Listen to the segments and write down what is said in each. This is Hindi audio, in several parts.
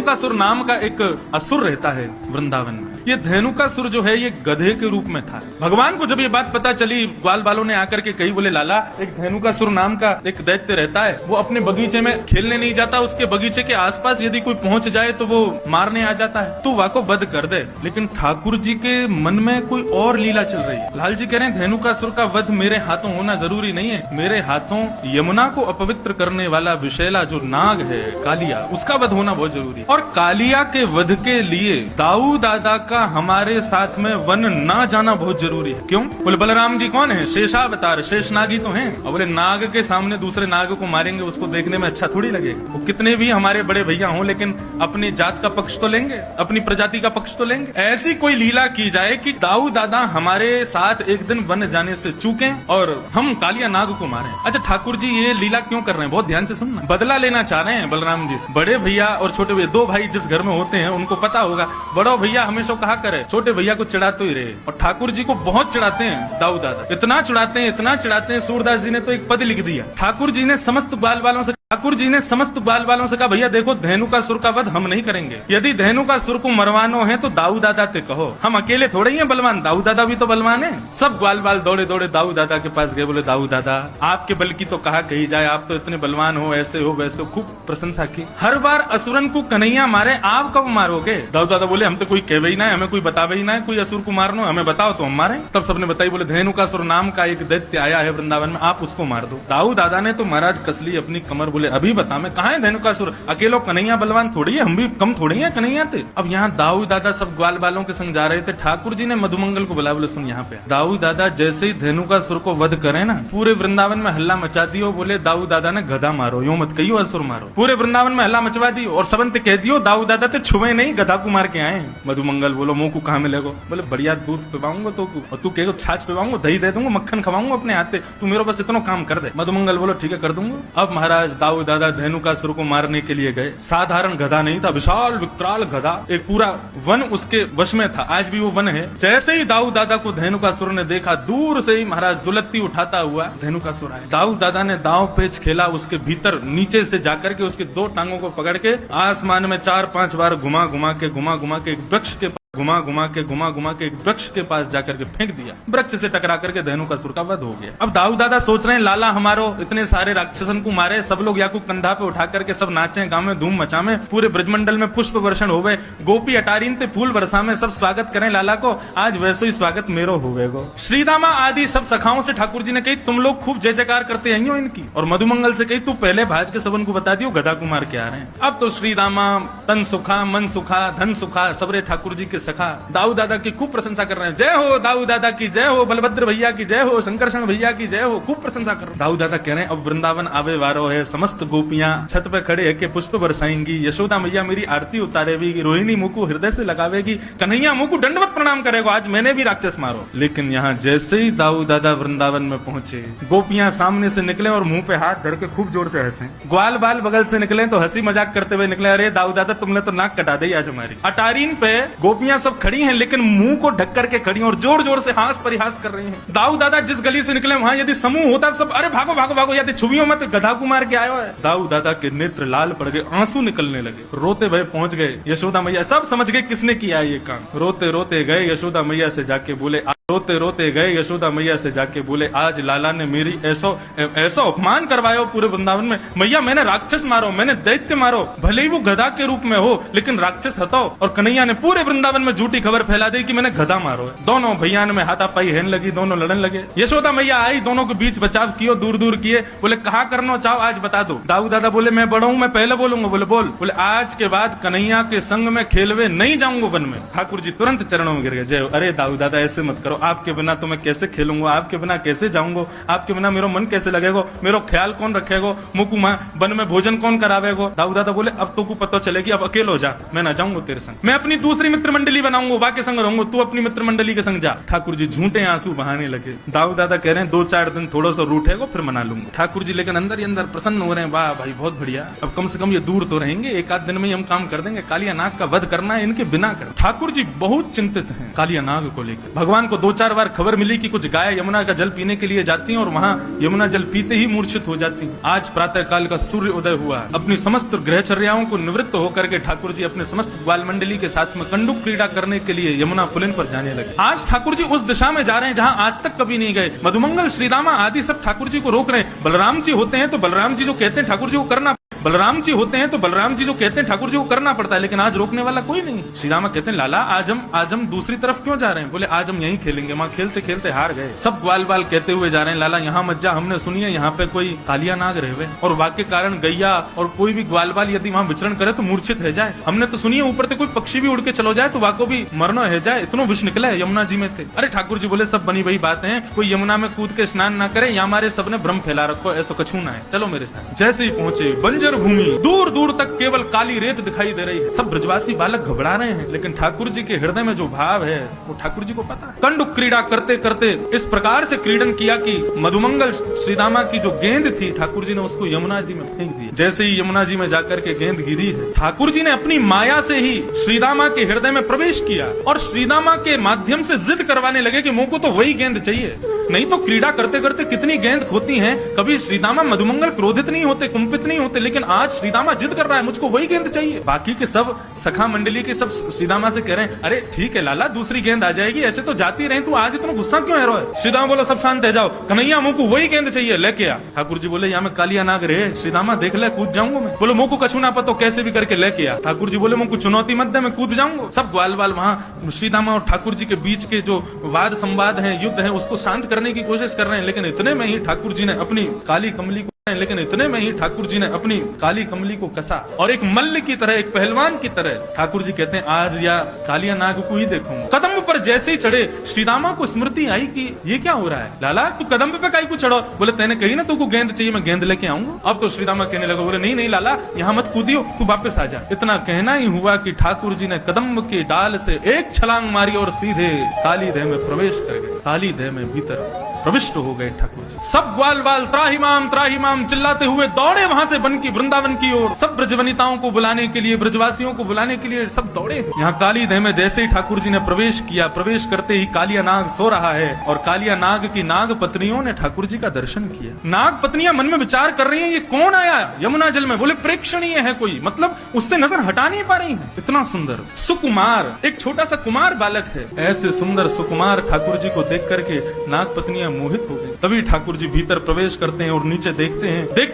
धेनुकासुर नाम का एक असुर रहता है वृंदावन में। ये धेनुकासुर जो है ये गधे के रूप में था। भगवान को जब ये बात पता चली, ग्वाल बालों ने आकर के कही, बोले लाला एक धेनुकासुर नाम का एक दैत्य रहता है, वो अपने बगीचे में खेलने नहीं जाता, उसके बगीचे के आसपास यदि कोई पहुंच जाए तो वो मारने आ जाता है, तू वाको वध कर दे। लेकिन ठाकुर जी के मन में कोई और लीला चल रही है। लाल जी कह रहे हैं धेनुकासुर का वध मेरे हाथों होना जरूरी नहीं है, मेरे हाथों यमुना को अपवित्र करने वाला विशैला जो नाग है कालिया, उसका वध होना बहुत जरूरी है। और कालिया के वध के लिए दाऊ दादा का हमारे साथ में वन ना जाना बहुत जरूरी है। क्यों? बोले बलराम जी कौन है? शेषावतार, शेष नाग ही तो हैं। और बोले नाग के सामने दूसरे नाग को मारेंगे, उसको देखने में अच्छा थोड़ी लगेगा। वो कितने भी हमारे बड़े भैया हों, लेकिन अपनी जात का पक्ष तो लेंगे, अपनी प्रजाति का पक्ष तो लेंगे। ऐसी कोई लीला की जाए कि दाऊ दादा हमारे साथ एक दिन वन जाने से चूकें और हम कालिया नाग को मारें। अच्छा ठाकुर जी ये लीला क्यों कर रहे हैं? बहुत ध्यान से सुनना। बदला लेना चाह रहे हैं बलराम जी से। बड़े भैया और छोटे भैया, दो भाई जिस घर में होते हैं उनको पता होगा, बड़ो भैया हमेशा कहा करे छोटे भैया को चिढ़ाते ही रहे। और ठाकुर जी को बहुत चिढ़ाते हैं दाऊ दादा, इतना चिढ़ाते हैं, इतना चिढ़ाते हैं, सूरदास जी ने तो एक पद लिख दिया। ठाकुर जी ने समस्त बाल वालों से कहा भैया देखो धेनुकासुर का वध हम नहीं करेंगे, यदि धेनुकासुर को मरवानो है तो दाऊ दादा ते कहो, हम अकेले थोड़े ही हैं बलवान, दाऊ दादा भी तो बलवान है। सब ग्वाल बाल दौड़े दौड़े दाऊ दादा के पास गए, बोले दाऊ दादा आपके बल की तो कहा कही जाए, आप तो इतने बलवान हो, ऐसे हो वैसे हो, खूब प्रशंसा की। हर बार असुरन को कन्हैया मारे, आप कब मारोगे? दाऊ दादा बोले हम तो कोई कहवे ही ना है, हमें कोई बतावे ही ना है, कोई असुर को मारनो, हमें बताओ तो हम मारे। तब सबने बताई, बोले धेनुकासुर नाम का एक दैत्य आया है वृंदावन में, आप उसको मार दो। दाऊ दादा ने तो महाराज कसली अपनी कमर, बोले अभी बता मैं कहाँ है धेनुकासुर, अकेलो कन्हैया बलवान थोड़ी है, हम भी कम थोड़ी है कन्हैया थे। अब यहाँ दाऊ दादा सब ग्वाल बालों के संग जा रहे थे। ठाकुर जी ने मधुमंगल को बुला, बोले सुन यहाँ पे दाऊ दादा जैसे ही धेनुकासुर को वध करे ना, पूरे वृंदावन में हल्ला मचा दियो, बोले दाऊ दादा ने गधा मारो, यूं मत कहियो असुर मारो। पूरे वृंदावन में हल्ला मचवा दी और सबंत कह दियो दाऊ दादा ते छुए नहीं, गधा को मार के आए। मधुमंगल बोलो मुंह को कहाँ मिलेगा? बोले बढ़िया दूध पिवाऊंगा तो, और तू कहेगा छाछ पिवाऊंगा, दही दे दूंगा, मक्खन खवाऊंगा अपने हाथ से, तू मेरे बस इतना काम कर दे। मधुमंगल बोलो ठीक है कर दूंगा। अब महाराज दाऊ दादा धेनुकासुर को मारने के लिए गए। साधारण गधा नहीं था, विशाल विकराल गधा, एक पूरा वन उसके वश में था, आज भी वो वन है। जैसे ही दाऊ दादा को धेनुकासुर ने देखा, दूर से ही महाराज दुलत्ती उठाता हुआ धेनुकासुर आया। दाऊ दादा ने दांव पेच खेला, उसके भीतर नीचे से जाकर के उसकी दो टांगों को पकड़ के आसमान में 4-5 बार घुमा घुमा के एक वृक्ष के घुमा घुमा के एक वृक्ष के पास जाकर के फेंक दिया। वृक्ष से टकरा करके धेनुकासुर का वध हो गया। अब दाऊ दादा सोच रहे हैं लाला हमारो इतने सारे राक्षसन को मारे, सब लोग याकू कंधा पे उठा करके सब नाचे, गाँव में धूम मचावे, पूरे ब्रजमंडल में पुष्प वर्षण होवे, गोपी अटारीन ते फूल बरसा में सब स्वागत करें लाला को, आज वैसे ही स्वागत मेरो होवेगो। श्रीदामा आदि सब सखाओं से ठाकुर जी ने कही तुम लोग खूब जय जयकार करते हैं इनकी, और मधुमंगल से कही तू पहले भाज के सबन को बता दियो गधा को मार के आ रहे हैं। अब तो श्रीदामा तन सुखा मन सुखा धन सुखा सबरे ठाकुर जी के सखा दाऊ दादा की खूब प्रशंसा कर रहे हैं। जय हो दाऊ दादा की जय हो, बलभद्र भैया की जय हो, शंकरषण भैया की जय हो, खूब प्रशंसा कर रहे हैं। दाऊ दादा कह रहे हैं अब वृंदावन आवे वारो है, समस्त गोपियां छत पे खड़े है के पुष्प बरसाएंगी, यशोदा मैया मेरी आरती उतारेगी, रोहिणी मुंह को हृदय से लगावेगी, कन्हैया मुंह को दंडवत प्रणाम करेगा, आज मैंने भी राक्षस मारो। लेकिन यहाँ जैसे ही दाऊ दादा वृंदावन में पहुंचे, गोपियां सामने से निकले और मुंह पे हाथ धर के खूब जोर से हंसे, ग्वाल बाल बगल से निकले तो हंसी मजाक करते हुए निकले, अरे दाऊ दादा तुमने तो नाक कटा दी आज हमारी। अटारीन पे गोपियां सब खड़ी हैं लेकिन मुंह को ढक करके खड़ी और जोर जोर से हास परिहास कर रही हैं। दाऊ दादा जिस गली से निकले वहां यदि समूह होता सब अरे भागो भागो भागो, यदि छुबियों मत गधा को मार के आयो है। दाऊ दादा के नेत्र लाल पड़ गए, आंसू निकलने लगे, रोते भय पहुंच गए यशोदा मैया, सब समझ गए किसने किया ये काम। रोते रोते गए यशोदा मैया से जाके बोले, रोते रोते गए यशोदा मैया से जाके बोले आज लाला ने मेरी ऐसा अपमान करवाया पूरे वृंदावन में, मैया मैंने राक्षस मारो, मैंने दैत्य मारो, भले ही वो गधा के रूप में हो लेकिन राक्षस हटाओ। और कन्हैया ने पूरे वृंदावन में झूठी खबर फैला दी कि मैंने गधा मारो है। दोनों भैया में हाथापाई हेन लगी, दोनों लड़न लगे। यशोदा मैया आई, दोनों के बीच बचाव कियो, दूर दूर किए, बोले कहा करना चाहो आज बता दो। दाऊ दादा बोले मैं बड़ा हूं, मैं पहले बोलूंगा। बोले बोल। बोले आज के बाद कन्हैया के संग में खेलवे नहीं जाऊंगा वन में। ठाकुर जी तुरंत चरणों में गिर गए, जय। अरे दाऊ दादा ऐसे मत करो, आपके बिना तो मैं कैसे खेलूंगा, आपके बिना कैसे जाऊंगा, आपके बिना मेरा मन कैसे लगेगा, मेरा ख्याल कौन रखेगा, मुकुमा वन में भोजन कौन करावेगा। दाऊ दादा बोले अब तो को पता चलेगी, अब अकेलो जा, मैं ना जाऊंगा तेरे संग, मैं अपनी दूसरी मित्र मंडली बनाऊंगा, बा के संग रहूंगा, तू अपनी मित्र मंडली के संग जा। ठाकुर जी झूठे आंसू बहाने लगे। दाऊ दादा कह रहे हैं 2-4 दिन थोड़ा सा रूठेगा फिर मना लूंगा। ठाकुर जी लेकिन अंदर ही अंदर प्रसन्न हो रहे हैं, वाह भाई बहुत बढ़िया, अब कम से कम ये दूर तो रहेंगे, एक आध दिन में ही हम काम कर देंगे, कालिया नाग का वध करना है, इनके बिना कर। ठाकुर जी बहुत चिंतित हैं कालिया नाग को लेकर। भगवान को 2 2-4 बार खबर मिली कि कुछ गाय यमुना का जल पीने के लिए जाती हैं और वहां यमुना जल पीते ही मूर्छित हो जाती हैं। आज प्रातः काल का सूर्य उदय हुआ, अपनी समस्त ग्रहचर्याओं को निवृत्त होकर के ठाकुर जी अपने समस्त ग्वाल मंडली के साथ में कंडुक क्रीड़ा करने के लिए यमुना पुलिन पर जाने लगे। आज ठाकुर जी उस दिशा में जा रहे हैं जहां आज तक कभी नहीं गए। मधुमंगल, श्रीदामा आदि सब ठाकुर जी को रोक रहे हैं। बलराम जी होते हैं तो बलराम जी जो कहते हैं ठाकुर जी को करना, बलराम जी होते हैं तो बलराम जी जो कहते हैं ठाकुर जी को करना पड़ता है, लेकिन आज रोकने वाला कोई नहीं। श्रीरामा कहते हैं लाला आज हम दूसरी तरफ क्यों जा रहे हैं? बोले आज हम यहीं खेलेंगे। वहां खेलते खेलते हार गए। सब ग्वाल बाल कहते हुए जा रहे हैं लाला यहाँ मत जा, हमने सुनी है यहाँ पे कोई कालिया नाग रहे और वाक्य कारण गैया और कोई भी ग्वाल बाल यदि वहाँ विचरण करे तो मूर्छित रह जाए। हमने तो सुनी है ऊपर से कोई पक्षी भी उड़ के चलो जाए तो वाको भी मरना है जाए, इतना विष निकला है यमुना जी में थे। अरे ठाकुर जी बोले सब बनी वही बात है, कोई यमुना में कूद के स्नान ना करे, यहाँ हमारे सबने भ्रम फैला रखो, ऐसा कछू ना है, चलो मेरे साथ। जैसे ही पहुंचे बंजर भूमि, दूर दूर तक केवल काली रेत दिखाई दे रही है। सब ब्रजवासी बालक घबरा रहे हैं, लेकिन ठाकुर जी के हृदय में जो भाव है वो ठाकुर जी को पता है। कंडुक क्रीड़ा करते करते इस प्रकार से क्रीडन किया कि मधुमंगल श्रीदामा की जो गेंद थी ठाकुर जी ने उसको यमुना जी में फेंक दी। जैसे ही यमुना जी में जाकर के गेंद गिरी है, ठाकुर जी ने अपनी माया से ही श्रीदामा के हृदय में प्रवेश किया और श्रीदामा के माध्यम से जिद करवाने लगे कि मुझको तो वही गेंद चाहिए। नहीं तो क्रीड़ा करते करते कितनी गेंद खोती हैं, कभी श्रीदामा मधुमंगल क्रोधित नहीं होते, कुंपित नहीं होते, लेकिन आज श्रीदामा जिद कर रहा है मुझको वही गेंद चाहिए। बाकी के सब सखा मंडली के सब श्रीदामा से कह रहे हैं अरे ठीक है लाला दूसरी गेंद आ जाएगी, ऐसे तो जाती रहे, तू आज इतना गुस्सा क्यों है रो? श्रीदामा बोला सब शांत है, जाओ कन्हैया मुझको वही गेंद चाहिए, लेके आ। ठाकुर जी बोले यहाँ में कालिया नाग रहे, श्रीदामा देख ले कूद जाऊंगा मैं। बोलो मुझको कछू ना पतो कैसे भी करके लेके आ। ठाकुर जी बोले मुझको चुनौती मत दे, मैं कूद जाऊंगा। सब ग्वाल बाल वहाँ श्रीदामा और ठाकुर जी के बीच के जो वाद संवाद है, युद्ध है, उसको शांत करने की कोशिश कर रहे हैं, लेकिन इतने में ही ठाकुर जी ने अपनी काली कमली को कसा और एक मल्ल की तरह, एक पहलवान की तरह ठाकुर जी कहते हैं आज या कालिया नाग को ही देखूंगा। कदम पर जैसे ही चढ़े श्रीदामा को स्मृति आई कि ये क्या हो रहा है, लाला तू कदम पे काई को चढ़ो? बोले तेने कही ना तुमको गेंद चाहिए, मैं गेंद लेके आऊंगा। अब तो श्रीदामा कहने लगा, बोले नहीं नहीं लाला यहाँ मत कूदियो, तू वापस आ जा। इतना कहना ही हुआ कि ठाकुर जी ने कदम के डाल से एक छलांग मारी और सीधे काली देह में प्रवेश कर गए। काली देह में भीतर प्रविष्ट हो गए ठाकुर जी। सब ग्वाल बाल त्राहिमाम चिल्लाते हुए दौड़े वहां से वृंदावन की ओर। सब ब्रजवनिताओं को बुलाने के लिए, ब्रजवासियों को बुलाने के लिए सब दौड़े। यहाँ काली देह में जैसे ही ठाकुर जी ने प्रवेश किया, प्रवेश करते ही कालिया नाग सो रहा है और कालिया नाग की नाग पत्नियों ने ठाकुर जी का दर्शन किया। नाग पत्नियां मन में विचार कर रही है ये कौन आया यमुना जल में? बोले प्रेक्षणीय है कोई, मतलब उससे नजर हटा नहीं पा रही है। इतना सुंदर सुकुमार, एक छोटा सा कुमार बालक है। ऐसे सुंदर सुकुमार ठाकुर जी को देख करके नाग पत्नियां मोहित हो गई। तभी ठाकुर जी भीतर प्रवेश करते हैं और नीचे देखते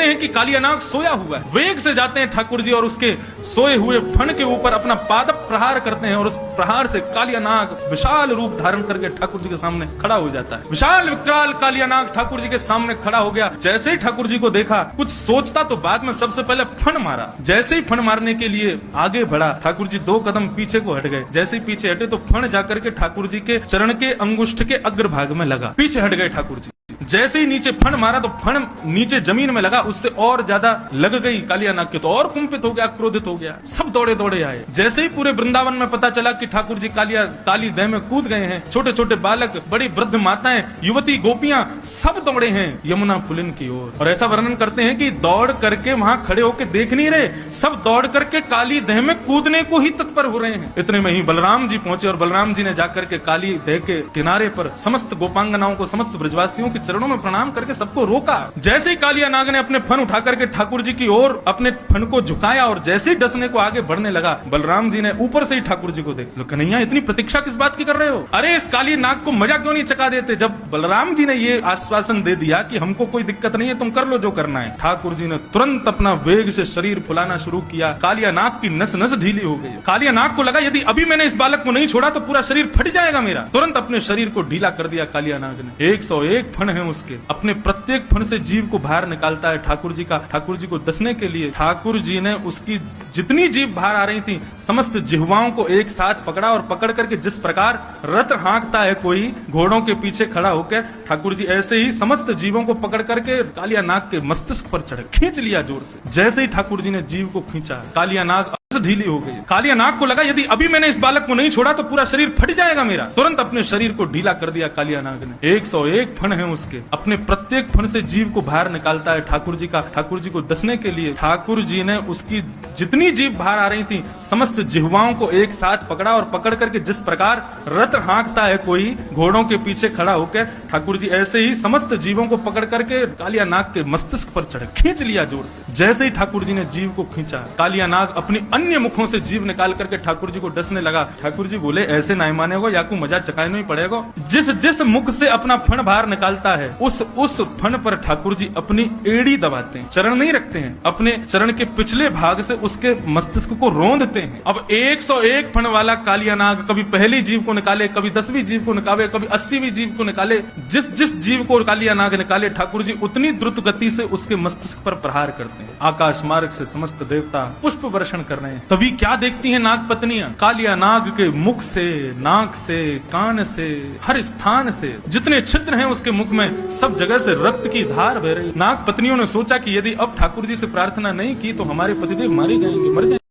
हैं कि कालिया नाग सोया हुआ है। वेग से जाते हैं ठाकुर जी और उसके सोए हुए फण के ऊपर अपना पाद प्रहार करते हैं और उस प्रहार से कालिया नाग विशाल रूप धारण करके ठाकुर जी के सामने खड़ा हो जाता है। विशाल विकराल कालिया नाग ठाकुर जी के सामने खड़ा हो गया। जैसे ही ठाकुर जी को देखा, कुछ सोचता तो बाद में सबसे पहले फण मारा। जैसे ही फण मारने के लिए आगे बढ़ा, ठाकुर जी 2 कदम पीछे को हट गए। जैसे ही पीछे हटे तो फण जाकर के ठाकुर जी के चरण के अंगुष्ठ के अग्रभाग में लगा। पीछे हट गए ठाकुर जी। जैसे ही नीचे फण मारा तो फण नीचे जमीन में लगा, उससे और ज्यादा लग गई कालिया नाग के, तो और कुंपित हो गया, क्रोधित हो गया। सब दौड़े दौड़े आए। जैसे ही पूरे वृंदावन में पता चला कि ठाकुर जी काली देह में कूद गए हैं, छोटे छोटे बालक, बड़ी वृद्ध माताएं, युवती, गोपियां सब दौड़े हैं यमुना पुलिन की ओर। और ऐसा वर्णन करते हैं कि दौड़ करके वहां खड़े होकर देख नहीं रहे, सब दौड़ करके काली देह में कूदने को ही तत्पर हो रहे हैं। इतने में ही बलराम जी पहुंचे और बलराम जी ने जाकर के काली देह के किनारे पर समस्त गोपांगनाओं को, समस्त ब्रजवासियों के चरणों में प्रणाम करके सबको रोका। जैसे ही कालिया नाग ने अपने फन उठा करके ठाकुर जी की ओर अपने फन को झुकाया और जैसे ही डसने को आगे बढ़ने लगा, बलराम जी ने ऊपर से ही ठाकुर जी को देख लो, कन्हैया इतनी प्रतीक्षा किस बात की कर रहे हो? अरे इस काली नाग को मजा क्यों नहीं चका देते? जब बलराम जी ने ये आश्वासन दे दिया कि हमको कोई दिक्कत नहीं है, तुम कर लो जो करना है, ठाकुर जी ने तुरंत अपना वेग से शरीर फुलाना शुरू किया। कालिया नाग की नस नस ढीली हो गई। कालिया नाग को लगा यदि अभी मैंने इस बालक को नहीं छोड़ा तो पूरा शरीर फट जाएगा मेरा। तुरंत अपने शरीर को ढीला कर दिया कालिया नाग ने। 101 फण है उसके, अपने प्रत्येक फण से जीव को बाहर निकालता है ठाकुर जी का। ठाकुर जी को दसने के लिए ठाकुर जी ने उसकी जितनी जीव बाहर आ रही थी समस्त जिह्वाओं को एक साथ पकड़ा और पकड़ करके जिस प्रकार रथ हाँकता है कोई घोड़ों के पीछे खड़ा होकर, ठाकुर जी ऐसे ही समस्त जीवों को पकड़ करके कालिया नाग के मस्तिष्क पर चढ़े, खींच लिया जोर से। जैसे ही ठाकुर जी ने जीव को खींचा, कालिया नाग ढीली हो गई। कालिया नाग को लगा यदि अभी मैंने इस बालक को नहीं छोड़ा तो पूरा शरीर फट जाएगा मेरा। तुरंत अपने शरीर को ढीला कर दिया कालिया नाग ने। 101 फण है उसके, अपने प्रत्येक फण से जीव को बाहर निकालता है ठाकुर जी का, ठाकुर जी को डसने के लिए। ठाकुर जी ने उसकी जितनी जीव बाहर आ रही थी समस्त जिह्वाओं को एक साथ पकड़ा और पकड़ करके जिस प्रकार रथ हाँकता है कोई घोड़ों के पीछे खड़ा होकर, ठाकुर जी ऐसे ही समस्त जीवों को पकड़ करके कालिया नाग के मस्तिष्क पर चढ़े, खींच लिया जोर से। जैसे ही ठाकुर जी ने जीव को खींचा, कालिया नाग अपनी अन्य मुखों से जीव निकाल करके ठाकुर जी को डसने लगा। ठाकुर जी बोले ऐसे नहीं मानेगो, याकू मजा चकाने ही पड़ेगा। जिस जिस मुख से अपना फण बाहर निकालता है उस फण पर ठाकुर जी अपनी एड़ी दबाते हैं, चरण नहीं रखते हैं, अपने चरण के पिछले भाग से उसके मस्तिष्क को रोंदते हैं। अब 101 फण वाला कालिया नाग कभी पहली जीव को निकाले, कभी 10वीं जीव को निकाले, कभी 80वीं जीव को निकाले। जिस जिस जीव को कालिया नाग निकाले ठाकुर जी उतनी द्रुत गति से उसके मस्तिष्क पर प्रहार करते हैं। आकाश मार्ग से समस्त देवता पुष्प वर्षण कर रहे हैं। तभी क्या देखती हैं नाग पत्नियां? कालिया नाग के मुख से, नाक से, कान से, हर स्थान से जितने छिद्र हैं उसके मुख में सब जगह से रक्त की धार बह रही। नाग पत्नियों ने सोचा कि यदि अब ठाकुर जी से प्रार्थना नहीं की तो हमारे पतिदेव मारे जाएंगे, मर जाएंगे।